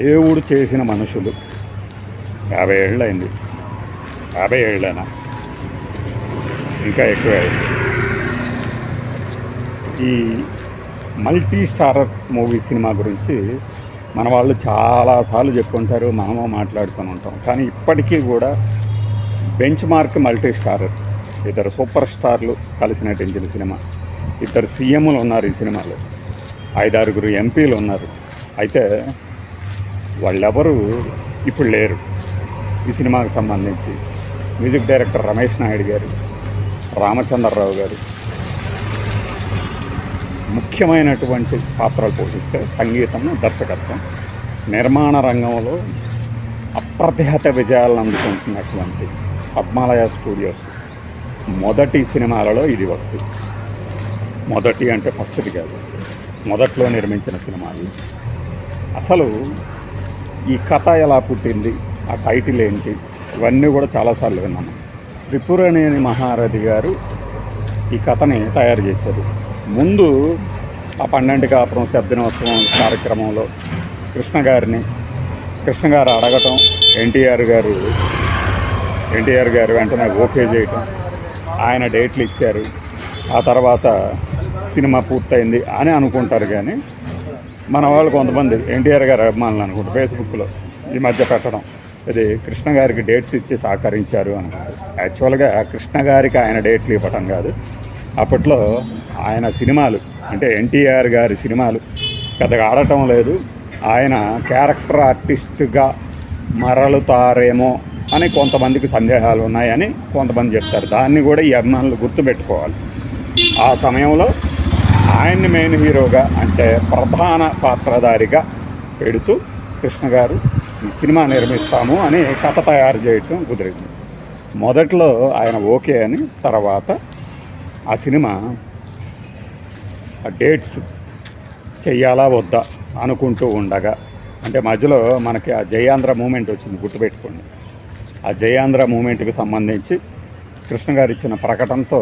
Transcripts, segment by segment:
దేవుడు చేసిన మనుషులు 50 ఏళ్ళైంది. 50 ఏళ్ళైనా ఇంకా ఎక్కువ. ఈ మల్టీ స్టారర్ మూవీ సినిమా గురించి మన వాళ్ళు చాలాసార్లు చెప్పుకుంటారు, మనము మాట్లాడుతూ ఉంటాం. కానీ ఇప్పటికీ కూడా బెంచ్ మార్క్ మల్టీ స్టారర్. ఇద్దరు సూపర్ స్టార్లు కలిసి నటించిన సినిమా. ఇద్దరు సీఎంలు ఉన్నారు ఈ సినిమాలో, 5-6 ఎంపీలు ఉన్నారు. అయితే వాళ్ళెవరూ ఇప్పుడు లేరు. ఈ సినిమాకు సంబంధించి మ్యూజిక్ డైరెక్టర్ రమేష్ నాయుడు గారు, రామచంద్రరావు గారు ముఖ్యమైనటువంటి పాత్రలు పోషిస్తే, సంగీతం, దర్శకత్వం, నిర్మాణ రంగంలో అప్రతిహత విజయాలను అందుకుంటున్నటువంటి పద్మాలయ స్టూడియోస్ మొదటి సినిమాలలో ఇది ఒకటి. మొదటి అంటే ఫస్ట్ది కాదు, మొదట్లో నిర్మించిన సినిమాలు. అసలు ఈ కథ ఎలా పుట్టింది, ఆ టైటిల్ ఏంటి, ఇవన్నీ కూడా చాలాసార్లు విన్నాను. త్రిపురనేని మహారథి గారు ఈ కథని తయారు చేశారు. ముందు ఆ 12 కాపురం శబ్దినోత్సవం కార్యక్రమంలో కృష్ణ గారు అడగటం, ఎన్టీఆర్ గారు వెంటనే ఓకే చేయటం, ఆయన డేట్లు ఇచ్చారు. ఆ తర్వాత సినిమా పూర్తయింది అని అనుకుంటారు. కానీ మన వాళ్ళు కొంతమంది ఎన్టీఆర్ గారు అభిమానులు అనుకుంటారు, ఫేస్బుక్లో ఈ మధ్య పెట్టడం, ఇది కృష్ణ గారికి డేట్స్ ఇచ్చి సహకరించారు అనుకుంటారు. యాక్చువల్గా కృష్ణ గారికి ఆయన డేట్లు ఇవ్వటం కాదు. అప్పట్లో ఆయన సినిమాలు అంటే ఎన్టీఆర్ గారి సినిమాలు పెద్దగా ఆడటం లేదు, ఆయన క్యారెక్టర్ ఆర్టిస్ట్గా మరలుతారేమో అని కొంతమందికి సందేహాలు ఉన్నాయని కొంతమంది చెప్తారు. దాన్ని కూడా ఈ అభిమానులు గుర్తుపెట్టుకోవాలి. ఆ సమయంలో ఆయన్ని మెయిన్ హీరోగా అంటే ప్రధాన పాత్రధారిగా పెడుతూ కృష్ణ గారు ఈ సినిమా నిర్మిస్తాము అని కథ తయారు చేయటం కుదిరింది. మొదట్లో ఆయన ఓకే అని, తర్వాత ఆ సినిమా డేట్స్ చెయ్యాలా వద్దా అనుకుంటూ ఉండగా, అంటే మధ్యలో మనకి ఆ జయాంధ్ర మూమెంట్ వచ్చింది, గుర్తుపెట్టుకోండి. ఆ జయాంధ్ర మూమెంట్కి సంబంధించి కృష్ణ గారు ఇచ్చిన ప్రకటనతో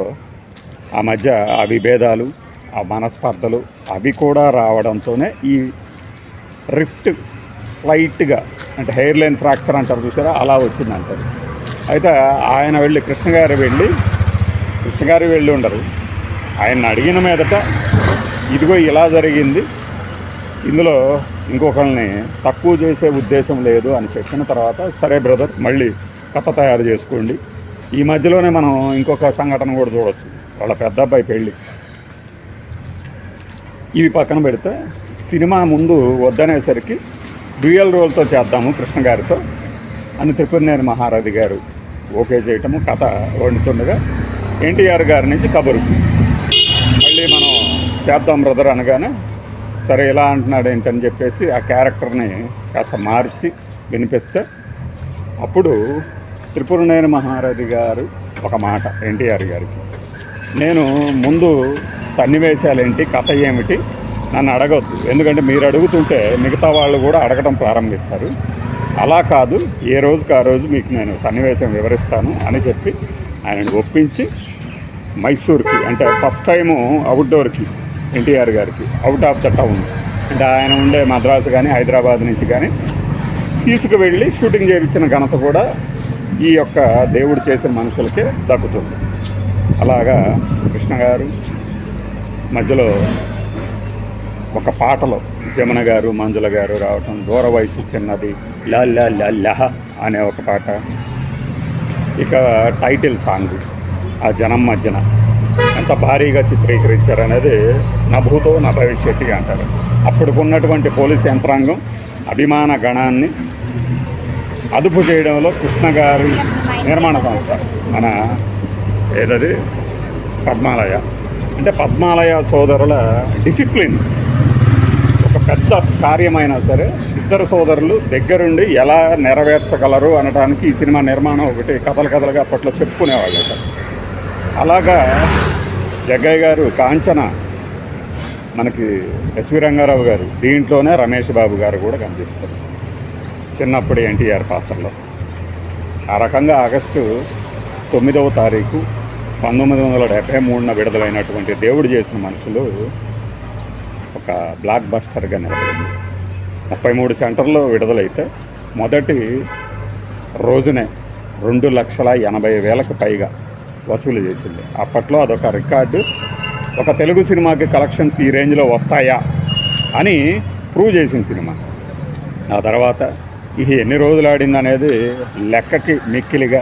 ఆ మధ్య ఆ విభేదాలు, ఆ మనస్పర్ధలు అవి కూడా రావడంతోనే ఈ రిఫ్ట్ స్లైట్గా, అంటే హెయిర్ లైన్ ఫ్రాక్చర్ అంటారు చూసారా, అలా వచ్చిందంటారు. అయితే ఆయన కృష్ణ గారు వెళ్ళి ఉండరు. ఆయన అడిగిన మీదట ఇదిగో ఇలా జరిగింది, ఇందులో ఇంకొకరిని తక్కువ చేసే ఉద్దేశం లేదు అని చెప్పిన తర్వాత, సరే బ్రదర్ మళ్ళీ కథ తయారు చేసుకోండి. ఈ మధ్యలోనే మనం ఇంకొక సంఘటన కూడా చూడవచ్చు, వాళ్ళ పెద్ద అబ్బాయి పెళ్ళి. ఇవి పక్కన పెడితే సినిమా ముందు వద్దనేసరికి డ్యూయల్ రోల్తో చేద్దాము కృష్ణ గారితో అని త్రిపురనేని మహారథి గారు ఓకే చేయటము, కథ వండుతుండగా ఎన్టీఆర్ గారి నుంచి కబురు, మళ్ళీ మనం చేద్దాం బ్రదర్ అనగానే, సరే ఇలా అంటున్నాడు ఏంటని చెప్పేసి ఆ క్యారెక్టర్ని కాస్త మార్చి వినిపిస్తే, అప్పుడు త్రిపురనేని మహారథి గారు ఒక మాట ఎన్టీఆర్ గారికి, నేను ముందు సన్నివేశాలేంటి, కథ ఏమిటి నన్ను అడగొద్దు, ఎందుకంటే మీరు అడుగుతుంటే మిగతా వాళ్ళు కూడా అడగడం ప్రారంభిస్తారు. అలా కాదు, ఏ రోజుకి ఆ రోజు మీకు నేను సన్నివేశం వివరిస్తాను అని చెప్పి ఆయనను ఒప్పించి మైసూర్కి, అంటే ఫస్ట్ టైము అవుట్డోర్కి ఎన్టీఆర్ గారికి, అవుట్ ఆఫ్ ద టౌన్, అంటే ఆయన ఉండే మద్రాసు కానీ హైదరాబాద్ నుంచి కానీ తీసుకువెళ్ళి షూటింగ్ చేయించిన ఘనత కూడా ఈ యొక్క దేవుడు చేసిన మనుషులకే దక్కుతుంది. అలాగా కృష్ణ గారు మధ్యలో ఒక పాటలో జమున గారు, మంజుల గారు రావటం, దూర వయసు చిన్నది, లహ అనే ఒక పాట, ఇక టైటిల్ సాంగ్ ఆ జనం మధ్యన ఎంత భారీగా చిత్రీకరించారు అనేది నా భూతో నా భవిష్యత్తుగా అంటారు. అప్పుడుకున్నటువంటి పోలీస్ యంత్రాంగం అభిమాన గణాన్ని అదుపు చేయడంలో కృష్ణ గారి నిర్మాణ సంస్థ మన ఏదది పద్మాలయ, అంటే పద్మాలయ సోదరుల డిసిప్లిన్, ఒక పెద్ద కార్యమైనా సరే ఇద్దరు సోదరులు దగ్గరుండి ఎలా నెరవేర్చగలరు అనడానికి ఈ సినిమా నిర్మాణం ఒకటి కథలుగా అప్పట్లో చెప్పుకునేవాళ్ళు. అలాగా జగ్గయ్య గారు కాంచన, మనకి ఎస్వి రంగారావు గారు, దీంట్లోనే రమేష్ బాబు గారు కూడా కనిపిస్తారు చిన్నప్పుడు ఎన్టీఆర్ పాత్రలో. ఆ రకంగా ఆగస్టు 9వ తారీఖు 1973 విడుదలైనటువంటి దేవుడు చేసిన మనుషులు ఒక బ్లాక్ బస్టర్గా నిలబడింది. 33 సెంటర్లో విడుదలైతే మొదటి రోజునే 2,80,000కు పైగా వసూలు చేసింది. అప్పట్లో అదొక రికార్డు. ఒక తెలుగు సినిమాకి కలెక్షన్స్ ఈ రేంజ్లో వస్తాయా అని ప్రూవ్ చేసిన సినిమా. ఆ తర్వాత ఇది ఎన్ని రోజులు ఆడింది అనేది లెక్కకి మిక్కిలిగా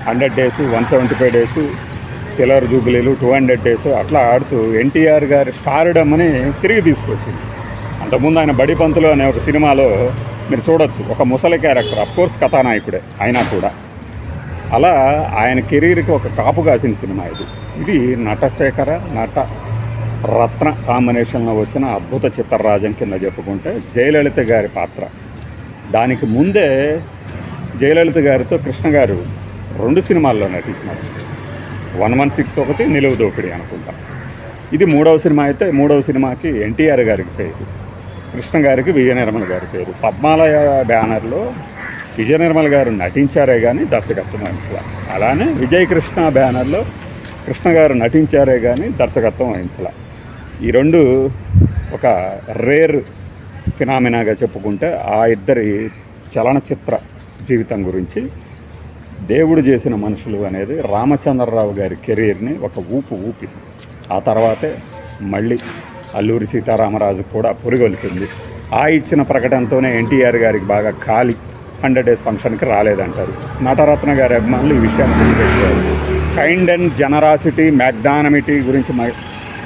100 డేస్, 175 డేస్, సిల్వర్ జూబిలీలు, 200 డేస్ అట్లా ఆడుతూ ఎన్టీఆర్ గారి స్టార్డమ్ని తిరిగి తీసుకొచ్చింది. అంతకుముందు ఆయన బడి పంతులు అనే ఒక సినిమాలో మీరు చూడొచ్చు, ఒక ముసలి క్యారెక్టర్, అఫ్కోర్స్ కథానాయకుడే అయినా కూడా. అలా ఆయన కెరీర్కి ఒక కాపు కాసిన సినిమా ఇది నటశేఖర నట రత్న కాంబినేషన్లో వచ్చిన అద్భుత చిత్రరాజం కింద చెప్పుకుంటే జయలలిత గారి పాత్ర. దానికి ముందే జయలలిత గారితో కృష్ణ గారు 2 సినిమాల్లో నటించినారు. 116 ఒకటి, నిలువు దోపిడి అనుకుంటా. ఇది 3వ సినిమా అయితే 3వ సినిమాకి ఎన్టీఆర్ గారికి పేరు, కృష్ణ గారికి విజయ నిర్మల్ గారి పేరు. పద్మాలయ బ్యానర్లో విజయ నిర్మల్ గారు నటించారే కానీ దర్శకత్వం వహించలే. అలానే విజయ్ కృష్ణ బ్యానర్లో కృష్ణ గారు నటించారే కానీ దర్శకత్వం వహించలే. ఈ 2 ఒక రేర్ ఫినామినాగా చెప్పుకుంటే ఆ ఇద్దరి చలనచిత్ర జీవితం గురించి దేవుడు చేసిన మనుషులు అనేది రామచంద్రరావు గారి కెరీర్ని ఒక ఊపి ఆ తర్వాతే మళ్ళీ అల్లూరి సీతారామరాజు కూడా పురిగొల్పింది. ఆ ఇచ్చిన ప్రకటనతోనే ఎన్టీఆర్ గారికి బాగా ఖాళీ 100 డేస్ ఫంక్షన్కి రాలేదంటారు. నటరత్న గారి అభిమానులు ఈ విషయాన్ని గుర్తుపెట్టారు. కైండ్ అండ్ జనరాసిటీ, మ్యాగ్నానమిటీ గురించి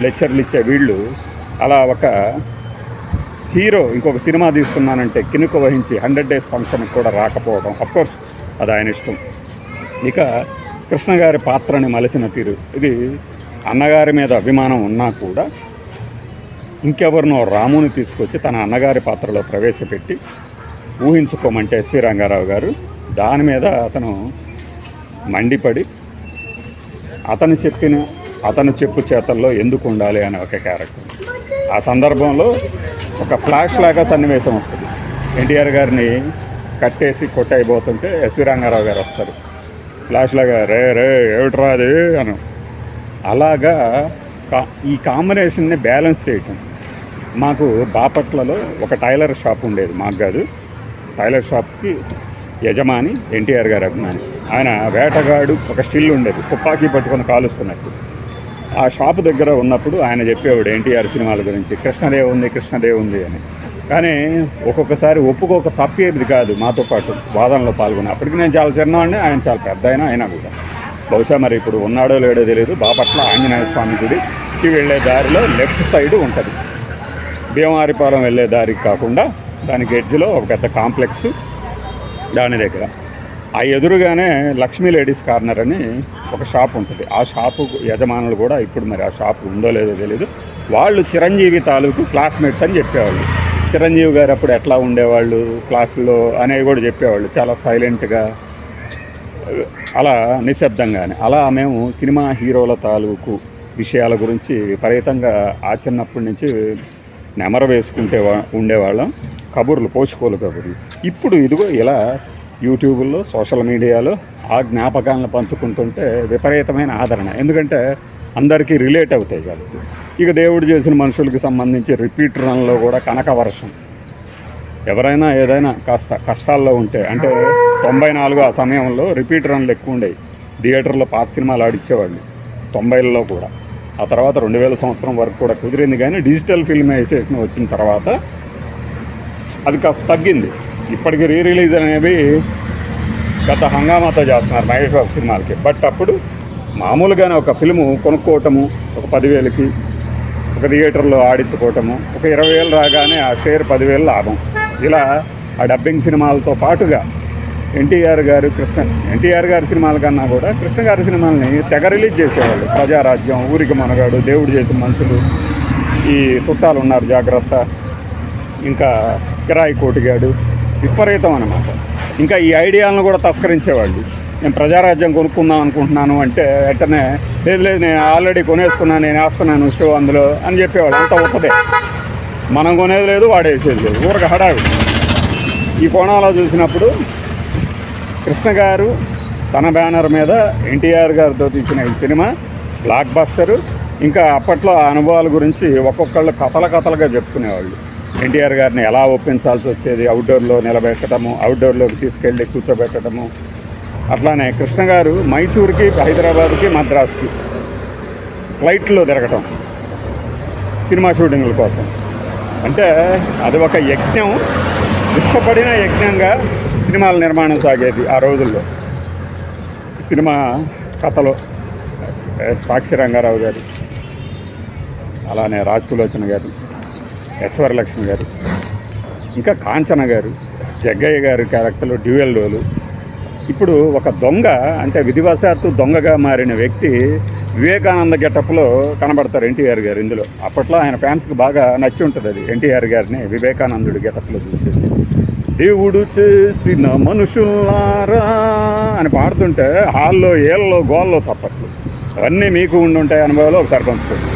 లెక్చర్లు ఇచ్చే వీళ్ళు అలా ఒక హీరో ఇంకొక సినిమా తీసుకున్నానంటే కినుక వహించి 100 డేస్ ఫంక్షన్కి కూడా రాకపోవడం, అఫ్కోర్స్ అది ఆయన ఇష్టం. ఇక కృష్ణ గారి పాత్రని మలచిన తీరు, ఇది అన్నగారి మీద అభిమానం ఉన్నా కూడా ఇంకెవరినో రాముని తీసుకొచ్చి తన అన్నగారి పాత్రలో ప్రవేశపెట్టి ఊహించుకోమంటే ఎస్వి రంగారావు గారు దాని మీద అతను మండిపడి అతను చెప్పు చేతల్లో ఎందుకు ఉండాలి అనే ఒక క్యారెక్టర్. ఆ సందర్భంలో ఒక ఫ్లాష్ లాగా సన్నివేశం వస్తుంది. ఎన్టీఆర్ గారిని కట్టేసి కొట్టయిపోతుంటే ఎస్వి రంగారావు గారు వస్తారు. ఫ్లాష్ లాగా రే ఏమిట్రా అది అను. అలాగా ఈ కాంబినేషన్ని బ్యాలెన్స్ చేయటం. మాకు బాపట్లలో ఒక టైలర్ షాప్ ఉండేది, మాకు కాదు. టైలర్ షాప్కి యజమాని ఎన్టీఆర్ గారి అభిమాని. ఆయన వేటగాడు ఒక స్టిల్ ఉండేది, తుపాకీ పట్టుకొని కాలుస్తున్నట్టు. ఆ షాపు దగ్గర ఉన్నప్పుడు ఆయన చెప్పేవాడు ఎన్టీఆర్ సినిమాల గురించి, కృష్ణదేవ్ ఉంది అని. కానీ ఒక్కొక్కసారి ఒప్పుకోక తప్పేది కాదు మాతో పాటు వాదనలో పాల్గొని. అప్పటికి నేను చాలా చిన్నవాడిని, ఆయన చాలా పెద్ద అయినా కూడా. బహుశా మరి ఇప్పుడు ఉన్నాడో లేడో తెలియదు. బాపట్ల ఆంజనేయ స్వామి గుడికి వెళ్ళే దారిలో లెఫ్ట్ సైడు ఉంటుంది. భీమవారిపాలెం వెళ్ళే దారికి కాకుండా దానికి ఎడ్జ్లో ఒక పెద్ద కాంప్లెక్స్, దాని దగ్గర ఆ ఎదురుగానే లక్ష్మీ లేడీస్ కార్నర్ అని ఒక షాప్ ఉంటుంది. ఆ షాపు యజమానులు కూడా ఇప్పుడు మరి ఆ షాపు ఉందో లేదో తెలీదు. వాళ్ళు చిరంజీవి తాలూకు క్లాస్మేట్స్ అని చెప్పేవాళ్ళు. చిరంజీవి గారు అప్పుడు ఎట్లా ఉండేవాళ్ళు క్లాసుల్లో అనేవి కూడా చెప్పేవాళ్ళు, చాలా సైలెంట్గా, అలా నిశ్శబ్దంగానే. అలా మేము సినిమా హీరోల తాలూకు విషయాల గురించి విపరీతంగా ఆ చిన్నప్పటి నుంచి నెమర వేసుకుంటే ఉండేవాళ్ళం. కబుర్లు, పోసుకోలు కబుర్లు. ఇప్పుడు ఇదిగో ఇలా యూట్యూబ్లో, సోషల్ మీడియాలో ఆ జ్ఞాపకాలను పంచుకుంటుంటే విపరీతమైన ఆదరణ. ఎందుకంటే అందరికీ రిలేట్ అవుతాయి కాబట్టి. ఇక దేవుడు చేసిన మనుషులకి సంబంధించి రిపీట్ రన్లో కూడా కనకవర్షం. ఎవరైనా ఏదైనా కాస్త కష్టాల్లో ఉంటే, అంటే 94 ఆ సమయంలో రిపీట్ రన్లు ఎక్కువ ఉండేవి. థియేటర్లో పాత సినిమాలు ఆడిచ్చేవాళ్ళు 90లలో కూడా. ఆ తర్వాత 2000 సంవత్సరం వరకు కూడా కుదిరింది. కానీ డిజిటల్ ఫిల్మైజేషన్ వచ్చిన తర్వాత అది కాస్త తగ్గింది. ఇప్పటికి రిలీజ్ అనేవి గత హంగామాతో చేస్తున్నారు మహేష్ బాబు సినిమాలకి. బట్ అప్పుడు మామూలుగానే ఒక ఫిల్ము కొనుక్కోవటము, ఒక 10,000కి ఒక థియేటర్లో ఆడించుకోవటము, ఒక 20,000 రాగానే ఆ షేర్ 10,000 లాభం. ఇలా ఆ డబ్బింగ్ సినిమాలతో పాటుగా ఎన్టీఆర్ గారి సినిమాల కన్నా కూడా కృష్ణ గారి సినిమాలని తెగ రిలీజ్ చేసేవాళ్ళు. ప్రజారాజ్యం, ఊరికి మనగాడు, దేవుడు చేసిన మనుషులు, ఈ చుట్టాలు ఉన్నారు జాగ్రత్త, ఇంకా కిరాయి కోటిగాడు, విపరీతం అన్నమాట. ఇంకా ఈ ఐడియాలను కూడా తస్కరించేవాళ్ళు. నేను ప్రజారాజ్యం కొనుక్కుందాం అనుకుంటున్నాను అంటే వెంటనే లేదు నేను ఆల్రెడీ కొనేసుకున్నాను, నేను వేస్తున్నాను షో అందులో అని చెప్పేవాళ్ళు. అంత ఒక్కదే, మనం కొనేది లేదు, వాడేసేది లేదు, ఊరికి హడావిడి. ఈ కోణంలో చూసినప్పుడు కృష్ణ గారు తన బ్యానర్ మీద ఎన్టీఆర్ గారితో తీసిన ఈ సినిమా బ్లాక్ బస్టరు. ఇంకా అప్పట్లో ఆ అనుభవాల గురించి ఒక్కొక్కళ్ళు కథలుగా చెప్పుకునేవాళ్ళు. ఎన్టీఆర్ గారిని ఎలా ఒప్పించాల్సి వచ్చేది, అవుట్డోర్లో నిలబెట్టడము, అవుట్డోర్లోకి తీసుకెళ్ళి కూర్చోబెట్టడము. అట్లానే కృష్ణ గారు మైసూర్కి, హైదరాబాద్కి, మద్రాస్కి ఫ్లైట్లో తిరగటం సినిమా షూటింగ్ల కోసం. అంటే అది ఒక యజ్ఞం, ఇష్టపడిన యజ్ఞంగా సినిమాల నిర్మాణం సాగేది ఆ రోజుల్లో. సినిమా కథలో సాక్షి రంగారావు గారు, అలానే రాజ్ సులోచన గారు, యశ్వరలక్ష్మి గారు, ఇంకా కాంచన గారు, జగ్గయ్య గారు క్యారెక్టర్లు డ్యూయల్ రోలు. ఇప్పుడు ఒక దొంగ, అంటే విధివశాత్తు దొంగగా మారిన వ్యక్తి వివేకానంద గెటప్లో కనబడతారు ఎన్టీఆర్ గారు ఇందులో. అప్పట్లో ఆయన ఫ్యాన్స్కి బాగా నచ్చి ఉంటుంది అది, ఎన్టీఆర్ గారిని వివేకానందుడి గెటప్లో చూసేసి. దేవుడు చేసిన మనుషుల్లారా అని పాడుతుంటే హాల్లో ఏళ్ళలో గోల్లో చప్పట్లు. అవన్నీ మీకు ఉండి ఉంటాయి అనుభవాలు. ఒకసారి పంచుకోండి.